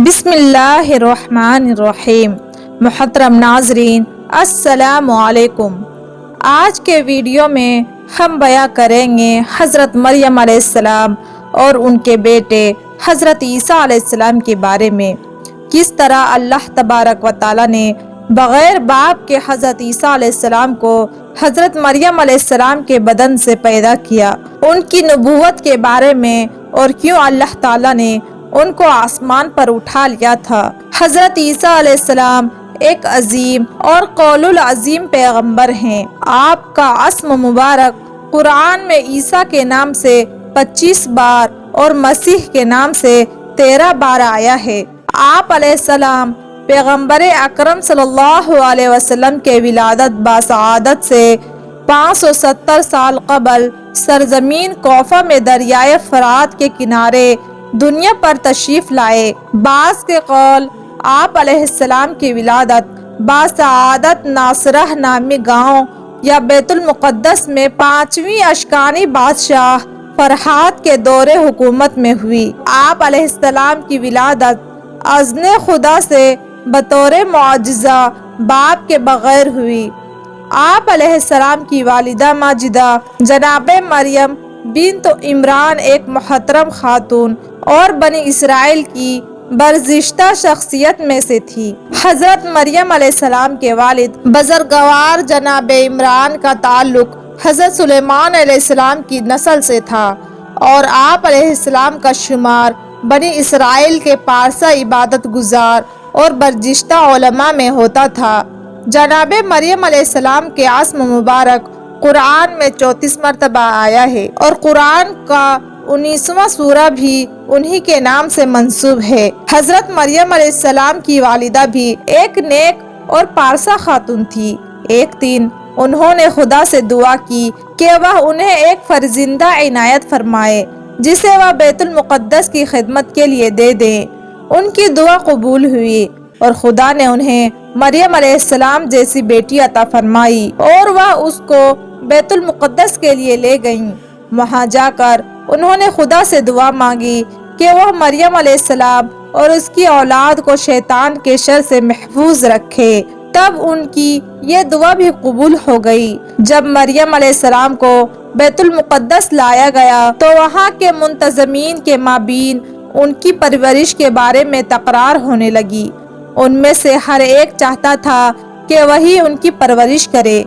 بسم اللہ الرحمن الرحیم۔ محترم ناظرین السلام علیکم۔ آج کے ویڈیو میں ہم بیان کریں گے حضرت مریم علیہ السلام اور ان کے بیٹے حضرت عیسیٰ علیہ السلام کے بارے میں، کس طرح اللہ تبارک و تعالی نے بغیر باپ کے حضرت عیسیٰ علیہ السلام کو حضرت مریم علیہ السلام کے بدن سے پیدا کیا، ان کی نبوت کے بارے میں اور کیوں اللہ تعالی نے ان کو آسمان پر اٹھا لیا تھا۔ حضرت عیسیٰ علیہ السلام ایک عظیم اور قول العظیم پیغمبر ہیں۔ آپ کا اسم مبارک قرآن میں عیسیٰ کے نام سے 25 بار اور مسیح کے نام سے 13 بار آیا ہے۔ آپ علیہ السلام پیغمبر اکرم صلی اللہ علیہ وسلم کے ولادت باسعادت سے 570 سال قبل سرزمین کوفہ میں دریائے فرات کے کنارے دنیا پر تشریف لائے۔ بعض کے قول آپ علیہ السلام کی ولادت باسعادت ناصرہ نامی گاؤں یا بیت المقدس میں 5ویں اشکانی بادشاہ فرحات کے دور حکومت میں ہوئی۔ آپ علیہ السلام کی ولادت اذن خدا سے بطور معجزہ باپ کے بغیر ہوئی۔ آپ علیہ السلام کی والدہ ماجدہ جناب مریم بنت عمران ایک محترم خاتون اور بنی اسرائیل کی برگزشتہ شخصیت میں سے تھی۔ حضرت مریم علیہ السلام کے والد بزرگوار جناب عمران کا تعلق حضرت سلیمان علیہ السلام کی نسل سے تھا اور آپ علیہ السلام کا شمار بنی اسرائیل کے پارسا عبادت گزار اور برگزشتہ علماء میں ہوتا تھا۔ جناب مریم علیہ السلام کے اسم مبارک قرآن میں 34 مرتبہ آیا ہے اور قرآن کا 19واں سورہ بھی انہی کے نام سے منسوب ہے۔ حضرت مریم علیہ السلام کی والدہ بھی ایک نیک اور پارسا خاتون تھی۔ ایک دن انہوں نے خدا سے دعا کی کہ وہ انہیں ایک فرزندہ عنایت فرمائے جسے وہ بیت المقدس کی خدمت کے لیے دے دیں۔ ان کی دعا قبول ہوئی اور خدا نے انہیں مریم علیہ السلام جیسی بیٹی عطا فرمائی اور وہ اس کو بیت المقدس کے لیے لے گئیں۔ وہاں جا کر انہوں نے خدا سے دعا مانگی کہ وہ مریم علیہ السلام اور اس کی اولاد کو شیطان کے شر سے محفوظ رکھے۔ تب ان کی یہ دعا بھی قبول ہو گئی۔ جب مریم علیہ السلام کو بیت المقدس لایا گیا تو وہاں کے منتظمین کے مابین ان کی پرورش کے بارے میں تکرار ہونے لگی۔ ان میں سے ہر ایک چاہتا تھا کہ وہی ان کی پرورش کرے۔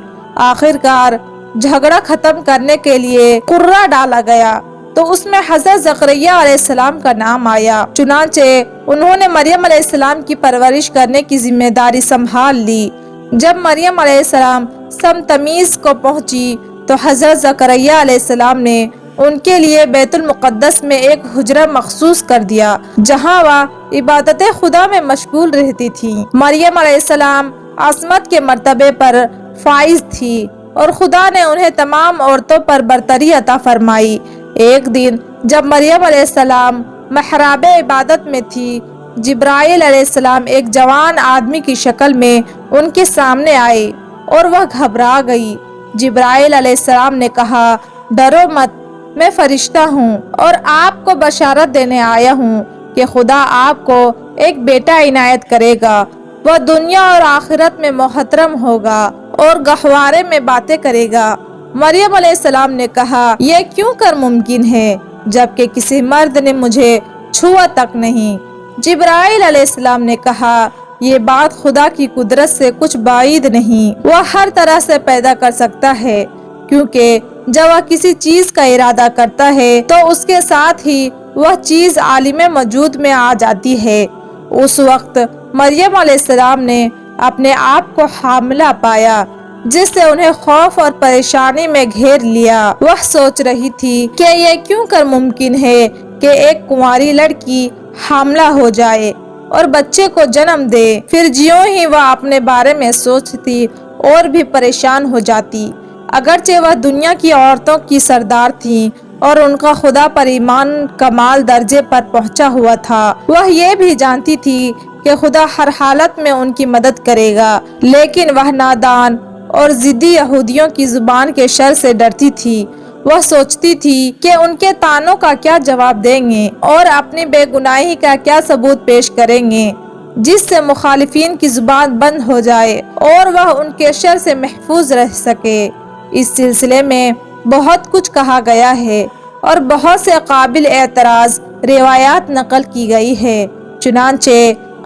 آخرکار جھگڑا ختم کرنے کے لیے قرعہ ڈالا گیا تو اس میں حضرت زکریا علیہ السلام کا نام آیا۔ چنانچہ انہوں نے مریم علیہ السلام کی پرورش کرنے کی ذمہ داری سنبھال لی۔ جب مریم علیہ السلام سم تمیز کو پہنچی تو حضرت زکریا علیہ السلام نے ان کے لیے بیت المقدس میں ایک حجرہ مخصوص کر دیا جہاں وہ عبادت خدا میں مشغول رہتی تھی۔ مریم علیہ السلام عصمت کے مرتبے پر فائز تھی اور خدا نے انہیں تمام عورتوں پر برتری عطا فرمائی۔ ایک دن جب مریم علیہ السلام محراب عبادت میں تھی، جبرائیل علیہ السلام ایک جوان آدمی کی شکل میں ان کے سامنے آئے اور وہ گھبرا گئی۔ جبرائیل علیہ السلام نے کہا، ڈرو مت، میں فرشتہ ہوں اور آپ کو بشارت دینے آیا ہوں کہ خدا آپ کو ایک بیٹا عنایت کرے گا۔ وہ دنیا اور آخرت میں محترم ہوگا اور گہوارے میں باتیں کرے گا۔ مریم علیہ السلام نے کہا، یہ کیوں کر ممکن ہے جبکہ کسی مرد نے مجھے چھوا تک نہیں۔ جبرائیل علیہ السلام نے کہا، یہ بات خدا کی قدرت سے کچھ بعید نہیں، وہ ہر طرح سے پیدا کر سکتا ہے، کیونکہ جب وہ کسی چیز کا ارادہ کرتا ہے تو اس کے ساتھ ہی وہ چیز عالم موجود میں آ جاتی ہے۔ اس وقت مریم علیہ السلام نے اپنے آپ کو حاملہ پایا جس سے انہیں خوف اور پریشانی میں گھیر لیا۔ وہ سوچ رہی تھی کہ یہ کیوں کر ممکن ہے کہ ایک کنواری لڑکی حاملہ ہو جائے اور بچے کو جنم دے۔ پھر جیوں ہی وہ اپنے بارے میں سوچتی اور بھی پریشان ہو جاتی۔ اگرچہ وہ دنیا کی عورتوں کی سردار تھی اور ان کا خدا پر ایمان کمال درجے پر پہنچا ہوا تھا، وہ یہ بھی جانتی تھی کہ خدا ہر حالت میں ان کی مدد کرے گا، لیکن وہ نادان اور ضدی یہودیوں کی زبان کے شر سے ڈرتی تھی وہ سوچتی تھی کہ ان کے طعنوں کا کیا جواب دیں گے اور اپنی بے گناہی کا کیا ثبوت پیش کریں گے جس سے مخالفین کی زبان بند ہو جائے اور وہ ان کے شر سے محفوظ رہ سکے۔ اس سلسلے میں بہت کچھ کہا گیا ہے اور بہت سے قابل اعتراض روایات نقل کی گئی ہے۔ چنانچہ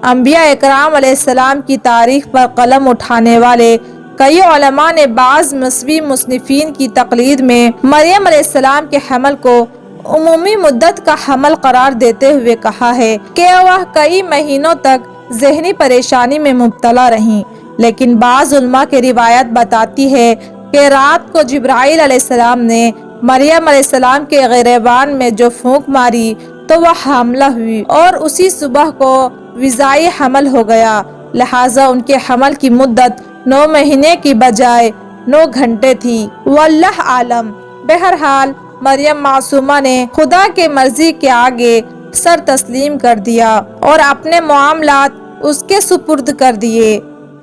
انبیاء اکرام علیہ السلام کی تاریخ پر قلم اٹھانے والے کئی علماء نے بعض مصری مصنفین کی تقلید میں مریم علیہ السلام کے حمل کو عمومی مدت کا حمل قرار دیتے ہوئے کہا ہے کہ وہ کئی مہینوں تک ذہنی پریشانی میں مبتلا رہیں، لیکن بعض علماء کی روایت بتاتی ہے کہ رات کو جبرائیل علیہ السلام نے مریم علیہ السلام کے گریبان میں جو پھونک ماری تو وہ حاملہ ہوئی اور اسی صبح کو وضعی حمل ہو گیا، لہٰذا ان کے حمل کی مدت 9 مہینے کی بجائے 9 گھنٹے تھی۔ واللہ عالم۔ بہرحال مریم معصومہ نے خدا کے مرضی کے آگے سر تسلیم کر دیا اور اپنے معاملات اس کے سپرد کر دیے،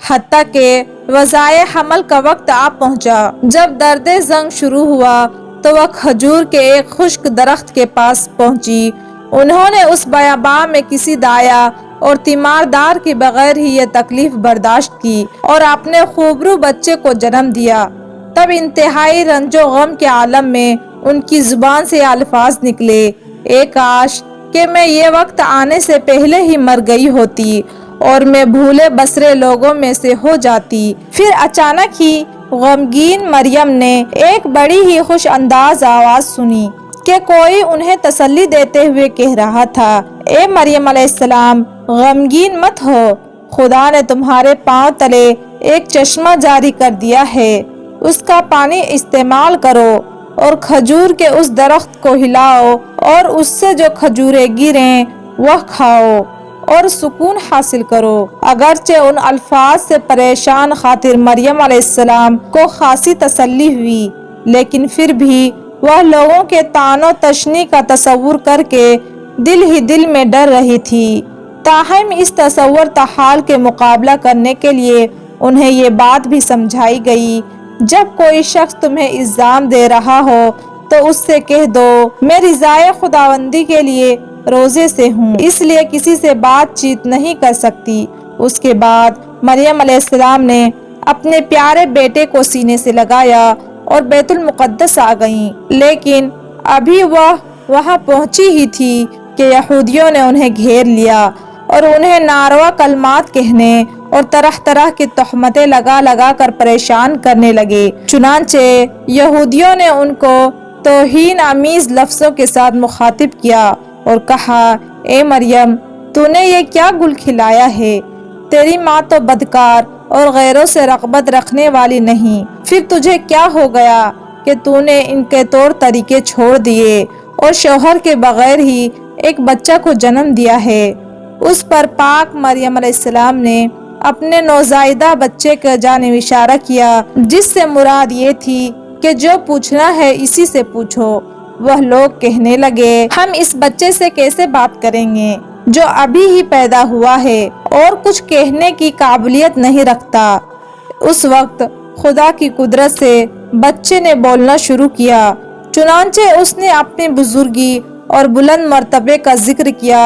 حتیٰ کہ وضعی حمل کا وقت آ پہنچا۔ جب درد زنگ شروع ہوا تو وہ کھجور کے ایک خشک درخت کے پاس پہنچی۔ انہوں نے اس بیاباں میں کسی دایا اور تیماردار کے بغیر ہی یہ تکلیف برداشت کی اور اپنے خوبرو بچے کو جنم دیا۔ تب انتہائی رنج و غم کے عالم میں ان کی زبان سے الفاظ نکلے، اے کاش کہ میں یہ وقت آنے سے پہلے ہی مر گئی ہوتی اور میں بھولے بسرے لوگوں میں سے ہو جاتی۔ پھر اچانک ہی غمگین مریم نے ایک بڑی ہی خوش انداز آواز سنی کہ کوئی انہیں تسلی دیتے ہوئے کہہ رہا تھا، اے مریم علیہ السلام، غمگین مت ہو، خدا نے تمہارے پاؤں تلے ایک چشمہ جاری کر دیا ہے، اس کا پانی استعمال کرو اور کھجور کے اس درخت کو ہلاؤ اور اس سے جو کھجوریں گریں وہ کھاؤ اور سکون حاصل کرو۔ اگرچہ ان الفاظ سے پریشان خاطر مریم علیہ السلام کو خاصی تسلی ہوئی، لیکن پھر بھی وہ لوگوں کے طعن و تشنیع کا تصور کر کے دل ہی دل میں ڈر رہی تھی۔ تاہم اس تصور تحال کے مقابلہ کرنے کے لیے انہیں یہ بات بھی سمجھائی گئی، جب کوئی شخص تمہیں الزام دے رہا ہو تو اس سے کہہ دو، میں رضائے خداوندی کے لیے روزے سے ہوں، اس لیے کسی سے بات چیت نہیں کر سکتی۔ اس کے بعد مریم علیہ السلام نے اپنے پیارے بیٹے کو سینے سے لگایا اور بیت المقدس آ گئیں، لیکن ابھی وہ وہاں پہنچی ہی تھی کہ یہودیوں نے انہیں گھیر لیا اور انہیں ناروا کلمات کہنے اور طرح طرح کی تہمتیں لگا لگا کر پریشان کرنے لگے۔ چنانچہ یہودیوں نے ان کو توہین آمیز لفظوں کے ساتھ مخاطب کیا اور کہا، اے مریم، تو نے یہ کیا گل کھلایا ہے؟ تیری ماں تو بدکار اور غیروں سے رغبت رکھنے والی نہیں، پھر تجھے کیا ہو گیا کہ تو نے ان کے طور طریقے چھوڑ دیے اور شوہر کے بغیر ہی ایک بچہ کو جنم دیا ہے۔ اس پر پاک مریم علیہ السلام نے اپنے نوزائیدہ بچے کا جانب اشارہ کیا، جس سے مراد یہ تھی کہ جو پوچھنا ہے اسی سے پوچھو۔ وہ لوگ کہنے لگے، ہم اس بچے سے کیسے بات کریں گے جو ابھی ہی پیدا ہوا ہے اور کچھ کہنے کی قابلیت نہیں رکھتا۔ اس وقت خدا کی قدرت سے بچے نے بولنا شروع کیا، چنانچہ اس نے اپنی بزرگی اور بلند مرتبے کا ذکر کیا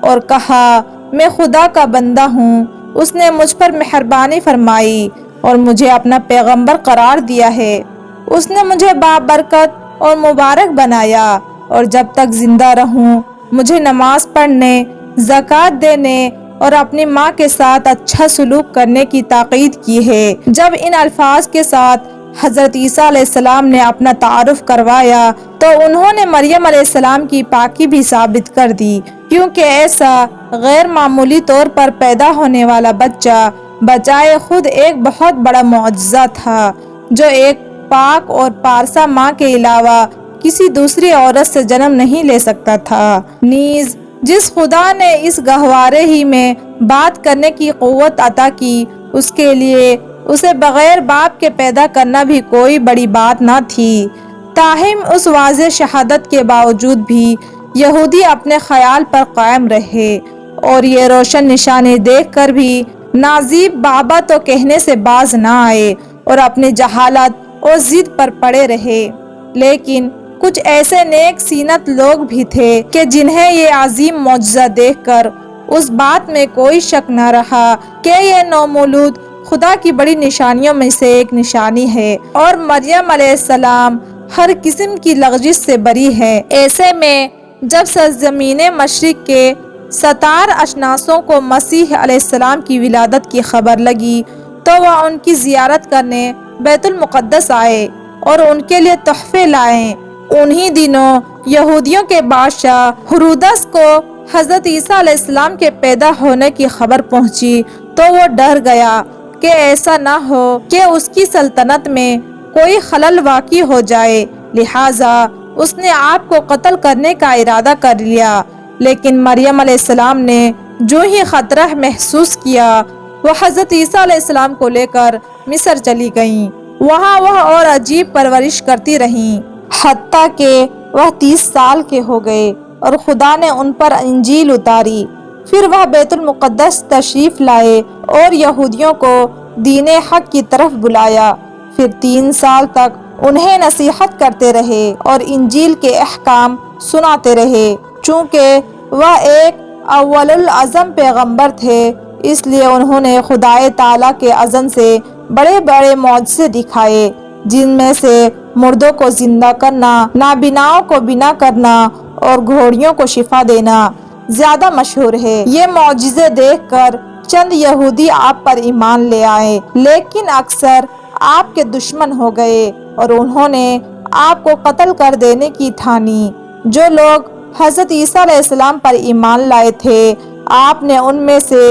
اور کہا، میں خدا کا بندہ ہوں، اس نے مجھ پر مہربانی فرمائی اور مجھے اپنا پیغمبر قرار دیا ہے۔ اس نے مجھے بابرکت اور مبارک بنایا اور جب تک زندہ رہوں مجھے نماز پڑھنے، زکوٰۃ دینے اور اپنی ماں کے ساتھ اچھا سلوک کرنے کی تاکید کی ہے۔ جب ان الفاظ کے ساتھ حضرت عیسیٰ علیہ السلام نے اپنا تعارف کروایا تو انہوں نے مریم علیہ السلام کی پاکی بھی ثابت کر دی، کیونکہ ایسا غیر معمولی طور پر پیدا ہونے والا بچہ بجائے خود ایک بہت بڑا معجزہ تھا جو ایک پاک اور پارسا ماں کے علاوہ کسی دوسری عورت سے جنم نہیں لے سکتا تھا۔ نیز جس خدا نے اس گہوارے ہی میں بات کرنے کی قوت عطا کی، اس کے لیے اسے بغیر باپ کے پیدا کرنا بھی کوئی بڑی بات نہ تھی۔ تاہم اس واضح شہادت کے باوجود بھی یہودی اپنے خیال پر قائم رہے اور یہ روشن نشانی دیکھ کر بھی نازیب بابا تو کہنے سے باز نہ آئے اور اپنی جہالت اور ضد پر پڑے رہے۔ لیکن کچھ ایسے نیک سینت لوگ بھی تھے کہ جنہیں یہ عظیم معجزہ دیکھ کر اس بات میں کوئی شک نہ رہا کہ یہ نومولود خدا کی بڑی نشانیوں میں سے ایک نشانی ہے اور مریم علیہ السلام ہر قسم کی لغزش سے بری ہے۔ ایسے میں جب سرزمین مشرق کے 17 اشناسوں کو مسیح علیہ السلام کی ولادت کی خبر لگی تو وہ ان کی زیارت کرنے بیت المقدس آئے اور ان کے لیے تحفے لائے۔ انہی دنوں یہودیوں کے بادشاہ ہرودس کو حضرت عیسیٰ علیہ السلام کے پیدا ہونے کی خبر پہنچی تو وہ ڈر گیا کہ ایسا نہ ہو کہ اس کی سلطنت میں کوئی خلل واقع ہو جائے، لہٰذا اس نے آپ کو قتل کرنے کا ارادہ کر لیا۔ لیکن مریم علیہ السلام نے جو ہی خطرہ محسوس کیا وہ حضرت عیسیٰ علیہ السلام کو لے کر مصر چلی گئیں۔ وہاں وہ اور عجیب پرورش کرتی رہیں حتیٰ کہ وہ 30 سال کے ہو گئے اور خدا نے ان پر انجیل اتاری۔ پھر وہ بیت المقدس تشریف لائے اور یہودیوں کو دین حق کی طرف بلایا۔ پھر 3 سال تک انہیں نصیحت کرتے رہے اور انجیل کے احکام سناتے رہے۔ چونکہ وہ ایک اول العزم پیغمبر تھے اس لیے انہوں نے خدائے تعالیٰ کے اذن سے بڑے بڑے معجزے دکھائے، جن میں سے مردوں کو زندہ کرنا، نابیناؤں کو بینا کرنا اور گھوڑیوں کو شفا دینا زیادہ مشہور ہے۔ یہ معجزے دیکھ کر چند یہودی آپ پر ایمان لے آئے، لیکن اکثر آپ کے دشمن ہو گئے اور انہوں نے آپ کو قتل کر دینے کی ٹھانی۔ جو لوگ حضرت عیسیٰ علیہ السلام پر ایمان لائے تھے، آپ نے ان میں سے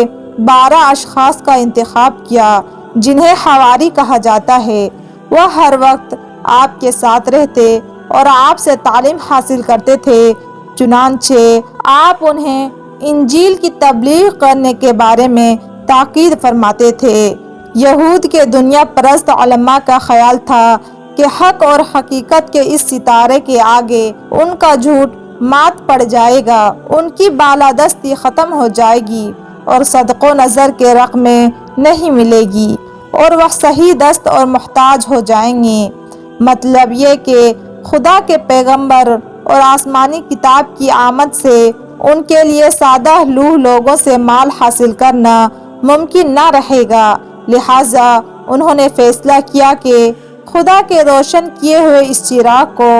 12 اشخاص کا انتخاب کیا جنہیں حواری کہا جاتا ہے۔ وہ ہر وقت آپ کے ساتھ رہتے اور آپ سے تعلیم حاصل کرتے تھے، چنانچہ آپ انہیں انجیل کی تبلیغ کرنے کے بارے میں تاکید فرماتے تھے۔ یہود کے دنیا پرست علماء کا خیال تھا کہ حق اور حقیقت کے اس ستارے کے آگے ان کا جھوٹ مات پڑ جائے گا، ان کی بالادستی ختم ہو جائے گی اور صدق و نظر کے رقمیں نہیں ملے گی اور وہ صحیح دست اور محتاج ہو جائیں گے۔ مطلب یہ کہ خدا کے پیغمبر اور آسمانی کتاب کی آمد سے ان کے لیے سادہ لوح لوگوں سے مال حاصل کرنا ممکن نہ رہے گا، لہٰذا انہوں نے فیصلہ کیا کہ خدا کے روشن کیے ہوئے اس چراغ کو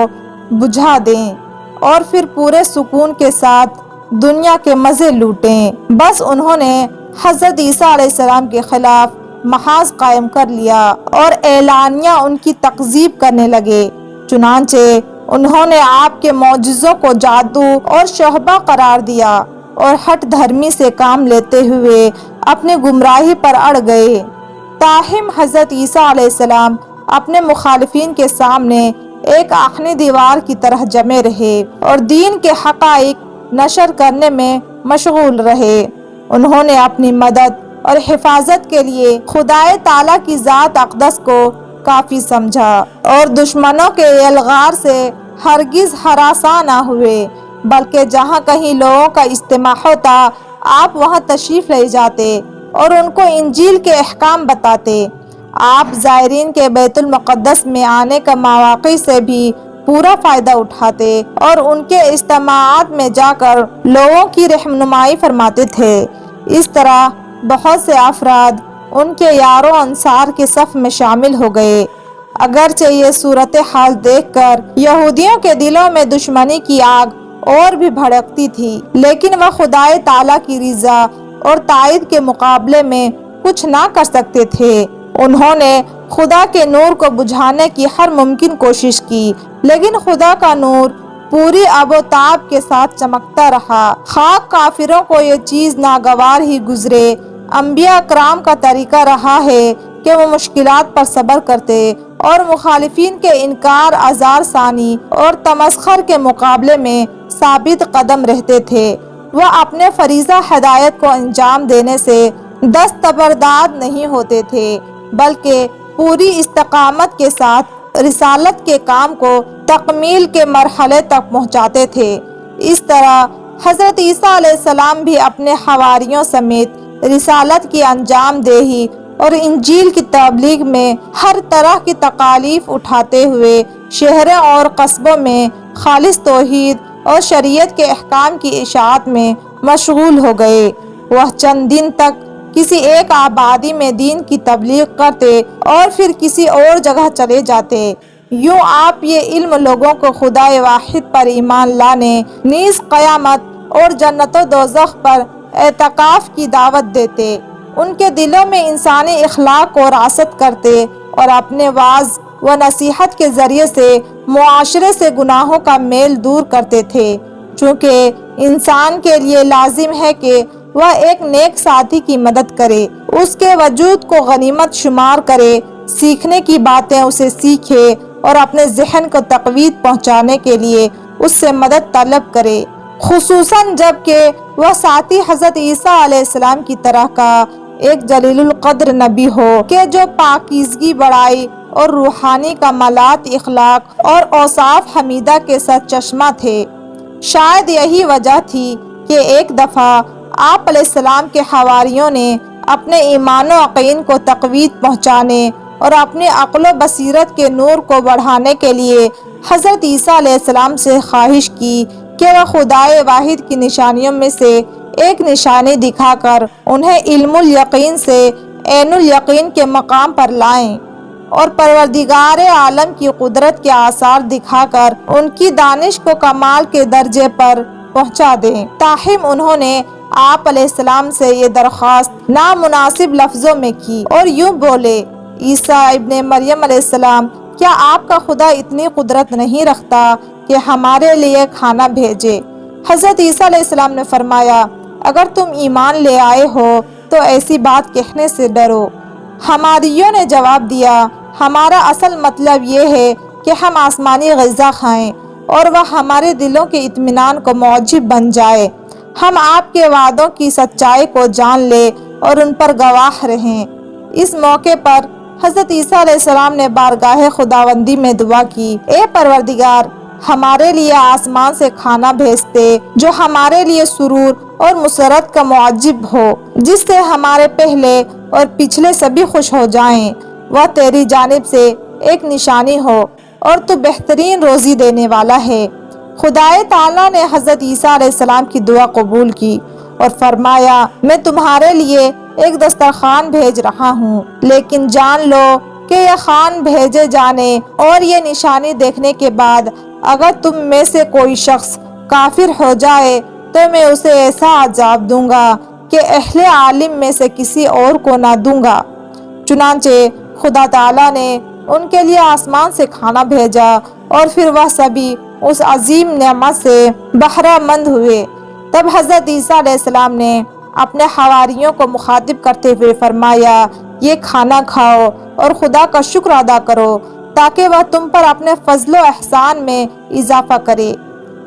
بجھا دیں اور پھر پورے سکون کے ساتھ دنیا کے مزے لوٹیں۔ بس انہوں نے حضرت عیسیٰ علیہ السلام کے خلاف محاذ قائم کر لیا اور اعلانیہ ان کی تکذیب کرنے لگے۔ چنانچہ انہوں نے آپ کے معجزوں کو جادو اور شعبہ قرار دیا اور ہٹ دھرمی سے کام لیتے ہوئے اپنی گمراہی پر اڑ گئے۔ تاہم حضرت عیسیٰ علیہ السلام اپنے مخالفین کے سامنے ایک آخنی دیوار کی طرح جمے رہے اور دین کے حقائق نشر کرنے میں مشغول رہے۔ انہوں نے اپنی مدد اور حفاظت کے لیے خدائے تعالیٰ کی ذات اقدس کو کافی سمجھا اور دشمنوں کے الغار سے ہرگز ہراساں نہ ہوئے، بلکہ جہاں کہیں لوگوں کا اجتماع ہوتا آپ وہاں تشریف لے جاتے اور ان کو انجیل کے احکام بتاتے۔ آپ زائرین کے بیت المقدس میں آنے کا مواقع سے بھی پورا فائدہ اٹھاتے اور ان کے اجتماعات میں جا کر لوگوں کی رہنمائی فرماتے تھے۔ اس طرح بہت سے افراد ان کے یاروں انصار کے صف میں شامل ہو گئے۔ اگرچہ یہ صورتحال دیکھ کر یہودیوں کے دلوں میں دشمنی کی آگ اور بھی بھڑکتی تھی، لیکن وہ خدائے تعالیٰ کی رضا اور تائید کے مقابلے میں کچھ نہ کر سکتے تھے۔ انہوں نے خدا کے نور کو بجھانے کی ہر ممکن کوشش کی، لیکن خدا کا نور پوری آب و تاب کے ساتھ چمکتا رہا۔ خواہ کافروں کو یہ چیز ناگوار ہی گزرے، انبیاء اکرام کا طریقہ رہا ہے کہ وہ مشکلات پر صبر کرتے اور مخالفین کے انکار، آزار ثانی اور تمسخر کے مقابلے میں ثابت قدم رہتے تھے۔ وہ اپنے فریضہ ہدایت کو انجام دینے سے دستبردار نہیں ہوتے تھے، بلکہ پوری استقامت کے ساتھ رسالت کے کام کو تکمیل کے مرحلے تک پہنچاتے تھے۔ اس طرح حضرت عیسیٰ علیہ السلام بھی اپنے حواریوں سمیت رسالت کی انجام دہی اور انجیل کی تبلیغ میں ہر طرح کی تکالیف اٹھاتے ہوئے شہروں اور قصبوں میں خالص توحید اور شریعت کے احکام کی اشاعت میں مشغول ہو گئے۔ وہ چند دن تک کسی ایک آبادی میں دین کی تبلیغ کرتے اور پھر کسی اور جگہ چلے جاتے۔ یوں آپ یہ علم لوگوں کو خدا واحد پر ایمان لانے، نیز قیامت اور جنت و دوزخ پر اعتکاف کی دعوت دیتے، ان کے دلوں میں انسانی اخلاق کو راست کرتے اور اپنے وعظ و نصیحت کے ذریعے سے معاشرے سے گناہوں کا میل دور کرتے تھے، چونکہ انسان کے لیے لازم ہے کہ وہ ایک نیک ساتھی کی مدد کرے، اس کے وجود کو غنیمت شمار کرے، سیکھنے کی باتیں اسے سیکھے اور اپنے ذہن کو تقویت پہنچانے کے لیے اس سے مدد طلب کرے، خصوصاً جب کہ وہ ساتھی حضرت عیسیٰ علیہ السلام کی طرح کا ایک جلیل القدر نبی ہو کہ جو پاکیزگی، بڑائی اور روحانی کمالات، اخلاق اور اوصاف حمیدہ کے سرچشمہ تھے۔ شاید یہی وجہ تھی کہ ایک دفعہ آپ علیہ السلام کے حواریوں نے اپنے ایمان و یقین کو تقویت پہنچانے اور اپنی عقل و بصیرت کے نور کو بڑھانے کے لیے حضرت عیسیٰ علیہ السلام سے خواہش کی کہ وہ خدائے واحد کی نشانیوں میں سے ایک نشانی دکھا کر انہیں علم الیقین سے عین الیقین کے مقام پر لائیں اور پروردگار عالم کی قدرت کے آثار دکھا کر ان کی دانش کو کمال کے درجے پر پہنچا دیں۔ تاہم انہوں نے آپ علیہ السلام سے یہ درخواست نامناسب لفظوں میں کی اور یوں بولے: عیسیٰ ابن مریم علیہ السلام، کیا آپ کا خدا اتنی قدرت نہیں رکھتا کہ ہمارے لیے کھانا بھیجے؟ حضرت عیسیٰ علیہ السلام نے فرمایا: اگر تم ایمان لے آئے ہو تو ایسی بات کہنے سے ڈرو۔ حماریوں نے جواب دیا: ہمارا اصل مطلب یہ ہے کہ ہم آسمانی غذا کھائیں اور وہ ہمارے دلوں کے اطمینان کو موجب بن جائے، ہم آپ کے وعدوں کی سچائی کو جان لیں اور ان پر گواہ رہیں۔ اس موقع پر حضرت عیسیٰ علیہ السلام نے بارگاہ خداوندی میں دعا کی: اے پروردگار، ہمارے لیے آسمان سے کھانا بھیجتے جو ہمارے لیے سرور اور مسرت کا معجب ہو، جس سے ہمارے پہلے اور پچھلے سبھی خوش ہو جائیں۔ وہ تیری جانب سے ایک نشانی ہو اور تو بہترین روزی دینے والا ہے۔ خدائے تعالیٰ نے حضرت عیسیٰ علیہ السلام کی دعا قبول کی اور فرمایا: میں تمہارے لیے ایک دسترخوان بھیج رہا ہوں، لیکن جان لو کہ یہ خوان بھیجے جانے اور یہ نشانی دیکھنے کے بعد اگر تم میں سے کوئی شخص کافر ہو جائے تو میں اسے ایسا عذاب دوں گا کہ اہل عالم میں سے کسی اور کو نہ دوں گا۔ چنانچہ خدا تعالیٰ نے ان کے لیے آسمان سے کھانا بھیجا اور پھر وہ سبھی اس عظیم نعمت سے بہرہ مند ہوئے۔ تب حضرت عیسیٰ علیہ السلام نے اپنے حواریوں کو مخاطب کرتے ہوئے فرمایا: یہ کھانا کھاؤ اور خدا کا شکر ادا کرو تاکہ وہ تم پر اپنے فضل و احسان میں اضافہ کرے۔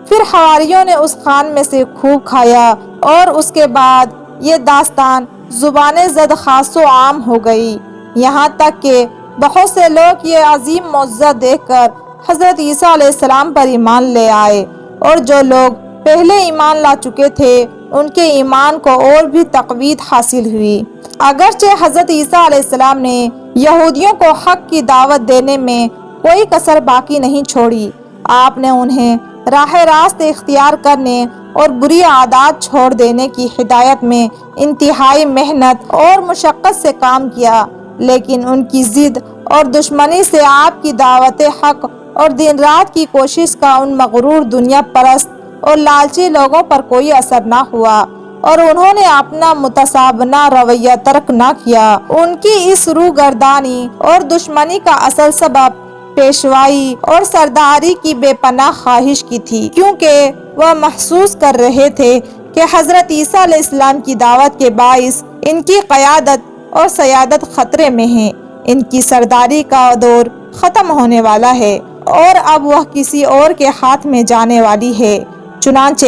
پھر حواریوں نے اس خوان میں سے خوب کھایا اور اس کے بعد یہ داستان زبان زد خاص و عام ہو گئی، یہاں تک کہ بہت سے لوگ یہ عظیم معجزہ دیکھ کر حضرت عیسیٰ علیہ السلام پر ایمان لے آئے، اور جو لوگ پہلے ایمان لا چکے تھے ان کے ایمان کو اور بھی تقویت حاصل ہوئی۔ اگرچہ حضرت عیسیٰ علیہ السلام نے یہودیوں کو حق کی دعوت دینے میں کوئی کسر باقی نہیں چھوڑی، آپ نے انہیں راہ راست اختیار کرنے اور بری عادات چھوڑ دینے کی ہدایت میں انتہائی محنت اور مشقت سے کام کیا، لیکن ان کی ضد اور دشمنی سے آپ کی دعوت حق اور دن رات کی کوشش کا ان مغرور دنیا پرست اور لالچی لوگوں پر کوئی اثر نہ ہوا، اور انہوں نے اپنا متسابنہ رویہ ترک نہ کیا۔ ان کی اس روگردانی اور دشمنی کا اصل سبب پیشوائی اور سرداری کی بے پناہ خواہش کی تھی، کیونکہ وہ محسوس کر رہے تھے کہ حضرت عیسیٰ علیہ السلام کی دعوت کے باعث ان کی قیادت اور سیادت خطرے میں ہے، ان کی سرداری کا دور ختم ہونے والا ہے اور اب وہ کسی اور کے ہاتھ میں جانے والی ہے۔ چنانچہ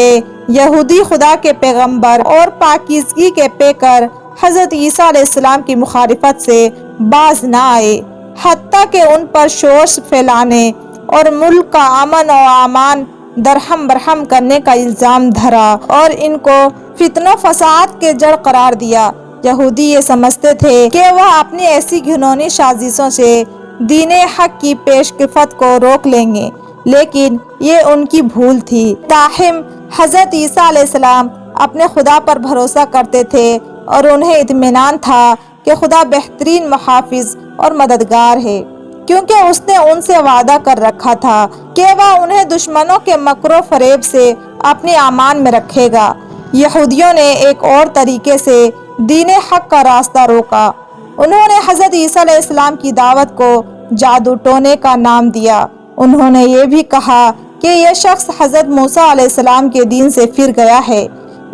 یہودی خدا کے پیغمبر اور پاکیزگی کے پیکر حضرت عیسیٰ علیہ السلام کی مخالفت سے باز نہ آئے، حتیٰ کہ ان پر شور پھیلانے اور ملک کا امن و امان درہم برہم کرنے کا الزام دھرا اور ان کو فتنہ و فساد کے جڑ قرار دیا۔ یہودی یہ سمجھتے تھے کہ وہ اپنی ایسی گھنونی سازشوں سے دین حق کی پیش رفت کو روک لیں گے، لیکن یہ ان کی بھول تھی۔ تاہم حضرت عیسیٰ علیہ السلام اپنے خدا پر بھروسہ کرتے تھے اور انہیں اطمینان تھا کہ خدا بہترین محافظ اور مددگار ہے، کیونکہ اس نے ان سے وعدہ کر رکھا تھا کہ وہ انہیں دشمنوں کے مکر و فریب سے اپنے امان میں رکھے گا۔ یہودیوں نے ایک اور طریقے سے دین حق کا راستہ روکا۔ انہوں نے حضرت عیسیٰ علیہ السلام کی دعوت کو جادو ٹونے کا نام دیا۔ انہوں نے یہ بھی کہا کہ یہ شخص حضرت موسیٰ علیہ السلام کے دین سے پھر گیا ہے،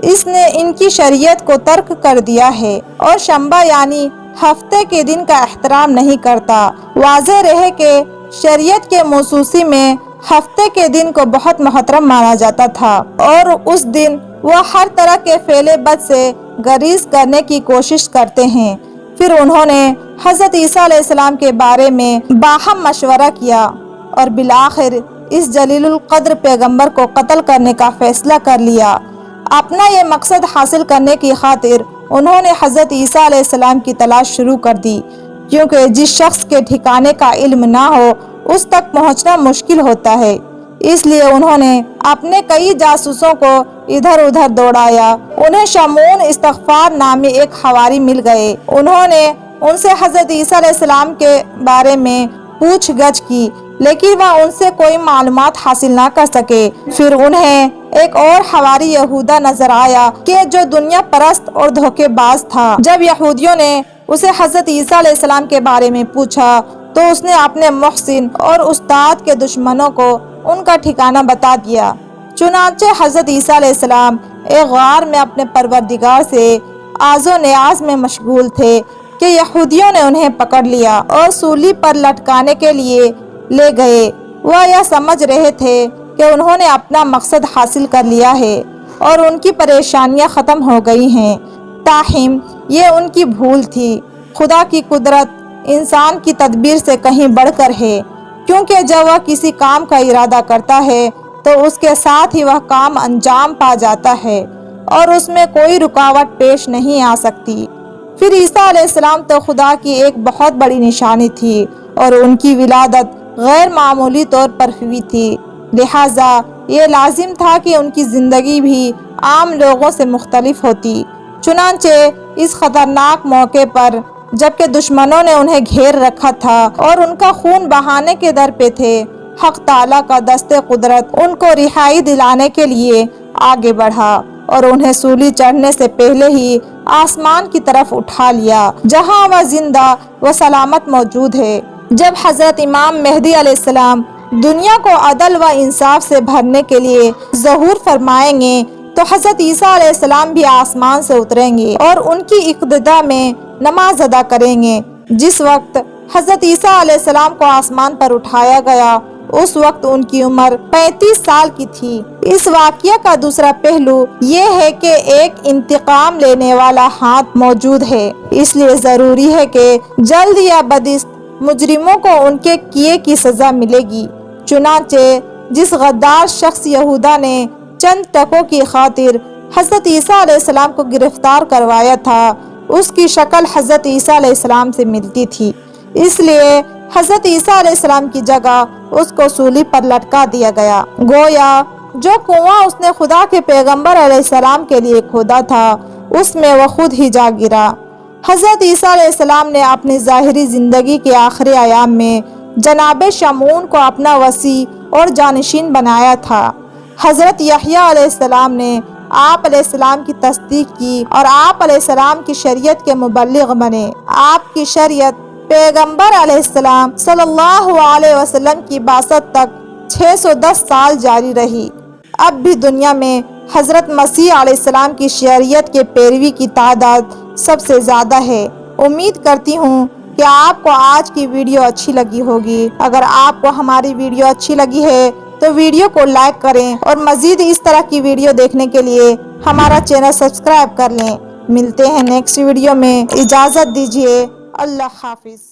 اس نے ان کی شریعت کو ترک کر دیا ہے اور شنبہ یعنی ہفتے کے دن کا احترام نہیں کرتا۔ واضح رہے کہ شریعت کے موسوسی میں ہفتے کے دن کو بہت محترم مانا جاتا تھا اور اس دن وہ ہر طرح کے فعل بد سے گریز کرنے کی کوشش کرتے ہیں۔ پھر انہوں نے حضرت عیسیٰ علیہ السلام کے بارے میں باہم مشورہ کیا اور بالآخر اس جلیل القدر پیغمبر کو قتل کرنے کا فیصلہ کر لیا۔ اپنا یہ مقصد حاصل کرنے کی خاطر انہوں نے حضرت عیسیٰ علیہ السلام کی تلاش شروع کر دی، کیونکہ جس شخص کے ٹھکانے کا علم نہ ہو اس تک پہنچنا مشکل ہوتا ہے۔ اس لیے انہوں نے اپنے کئی جاسوسوں کو ادھر ادھر دوڑایا۔ انہیں شمعون استغفار نامی ایک حواری مل گئے۔ انہوں نے ان سے حضرت عیسیٰ علیہ السلام کے بارے میں پوچھ گچھ کی، لیکن وہ ان سے کوئی معلومات حاصل نہ کر سکے۔ پھر انہیں ایک اور حواری یہودا نظر آیا کہ جو دنیا پرست اور دھوکے باز تھا۔ جب یہودیوں نے اسے حضرت عیسیٰ علیہ السلام کے بارے میں پوچھا تو اس نے اپنے محسن اور استاد کے دشمنوں کو ان کا ٹھکانہ بتا دیا۔ چنانچہ حضرت عیسیٰ علیہ السلام ایک غار میں اپنے پروردگار سے آز و نیاز میں مشغول تھے کہ یہودیوں نے انہیں پکڑ لیا اور سولی پر لٹکانے کے لیے لے گئے۔ وہ یہ سمجھ رہے تھے کہ انہوں نے اپنا مقصد حاصل کر لیا ہے اور ان کی پریشانیاں ختم ہو گئی ہیں، تاہم یہ ان کی بھول تھی۔ خدا کی قدرت انسان کی تدبیر سے کہیں بڑھ کر ہے، کیونکہ جب وہ کسی کام کا ارادہ کرتا ہے تو اس کے ساتھ ہی وہ کام انجام پا جاتا ہے اور اس میں کوئی رکاوٹ پیش نہیں آ سکتی۔ پھر عیسیٰ علیہ السلام تو خدا کی ایک بہت بڑی نشانی تھی اور ان کی ولادت غیر معمولی طور پر ہوئی تھی، لہٰذا یہ لازم تھا کہ ان کی زندگی بھی عام لوگوں سے مختلف ہوتی۔ چنانچہ اس خطرناک موقع پر جبکہ دشمنوں نے انہیں گھیر رکھا تھا اور ان کا خون بہانے کے در پہ تھے، حق تعالیٰ کا دست قدرت ان کو رہائی دلانے کے لیے آگے بڑھا اور انہیں سولی چڑھنے سے پہلے ہی آسمان کی طرف اٹھا لیا، جہاں وہ زندہ و سلامت موجود ہے۔ جب حضرت امام مہدی علیہ السلام دنیا کو عدل و انصاف سے بھرنے کے لیے ظہور فرمائیں گے تو حضرت عیسیٰ علیہ السلام بھی آسمان سے اتریں گے اور ان کی اقتدا میں نماز ادا کریں گے۔ جس وقت حضرت عیسیٰ علیہ السلام کو آسمان پر اٹھایا گیا اس وقت ان کی عمر 35 سال کی تھی۔ اس واقعہ کا دوسرا پہلو یہ ہے کہ ایک انتقام لینے والا ہاتھ موجود ہے، اس لیے ضروری ہے کہ جلد یا بدست مجرموں کو ان کے کیے کی سزا ملے گی۔ چنانچہ جس غدار شخص یہودا نے چند ٹکوں کی خاطر حضرت عیسیٰ علیہ السلام کو گرفتار کروایا تھا اس کی شکل حضرت عیسیٰ علیہ السلام سے ملتی تھی، اس لیے حضرت عیسیٰ علیہ السلام کی جگہ اس کو سولی پر لٹکا دیا گیا۔ گویا جو کنواں اس نے خدا کے پیغمبر علیہ السلام کے لیے کھودا تھا اس میں وہ خود ہی جا گرا۔ حضرت عیسیٰ علیہ السلام نے اپنی ظاہری زندگی کے آخری ایام میں جناب شمعون کو اپنا وصی اور جانشین بنایا تھا۔ حضرت یحییٰ علیہ السلام نے آپ علیہ السلام کی تصدیق کی اور آپ علیہ السلام کی شریعت کے مبلغ بنے۔ آپ کی شریعت پیغمبر علیہ السلام صلی اللہ علیہ وسلم کی بعثت تک 610 سال جاری رہی۔ اب بھی دنیا میں حضرت مسیح علیہ السلام کی شریعت کے پیروی کی تعداد سب سے زیادہ ہے۔ امید کرتی ہوں کہ آپ کو آج کی ویڈیو اچھی لگی ہوگی۔ اگر آپ کو ہماری ویڈیو اچھی لگی ہے تو ویڈیو کو لائک کریں اور مزید اس طرح کی ویڈیو دیکھنے کے لیے ہمارا چینل سبسکرائب کر لیں۔ ملتے ہیں نیکسٹ ویڈیو میں، اجازت دیجیے، اللہ حافظ۔